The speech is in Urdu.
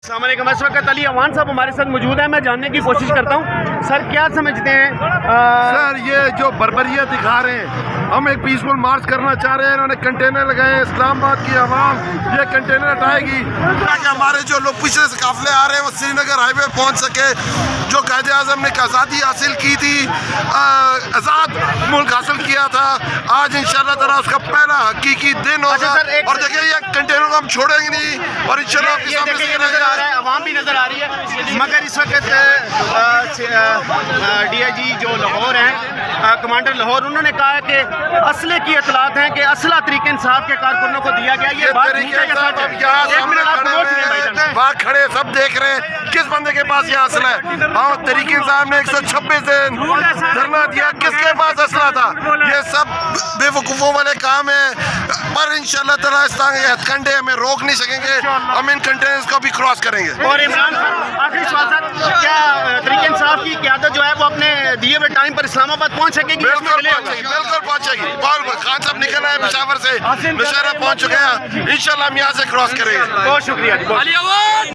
السلام علیکم. اس وقت علی اوان صاحب ہمارے ساتھ موجود ہیں. میں جاننے کی کوشش کرتا ہوں سر کیا سمجھتے ہیں سر یہ جو بربریت دکھا رہے ہیں, ہم ایک پیسفل مارچ کرنا چاہ رہے ہیں, انہوں نے کنٹینر لگائے ہیں, اسلام آباد کی عوام یہ کنٹینر ہٹائے گی تاکہ ہمارے جو لوگ پچھلے سے قافلے آ رہے ہیں وہ سری نگر ہائی وے پہنچ سکے. جو قائد اعظم نے آزادی حاصل کی تھی, آزاد ملک حاصل کیا تھا, آج انشاءاللہ تعالیٰ اس کا پہلا حقیقی دن ہوگا. اور دیکھیں یہ کنٹینر کو ہم چھوڑیں گے نہیں, اور انشاءاللہ عوام بھی نظر آ رہی ہے. مگر اس وقت ڈی آئی جی جو لاہور ہیں, کمانڈر لاہور, انہوں نے کہا ہے کہ اسلحے کی اطلاعات ہیں کہ اسلحہ طریق انصاف کے کارکنوں کو دیا گیا. یہ بات وہاں کھڑے سب دیکھ رہے ہیں کس بندے کے پاس یہ اسلحہ ہے. ہاں تحریک انصاف نے 126 دن دھرنا دیا, کس کے پاس اسلحہ تھا؟ یہ سب بے وقوفوں والے کام ہیں. پر انشاءاللہ تعالیٰ اس طرح کے ہتھ کنڈے ہمیں روک نہیں سکیں گے, ہم ان کنٹینرز کو بھی کراس کریں گے. اور عمران خان آخری سوال سر, کیا تحریک انصاف کی قیادت جو ہے وہ اپنے دیے ہوئے ٹائم پر اسلام آباد پہنچ سکے گی؟ بالکل پہنچے گی. خان صاحب نکل آئے پشاور سے, نشہرہ پہنچ چکے ہیں, انشاءاللہ ہم یہاں سے کراس کریں گے. بہت شکریہ.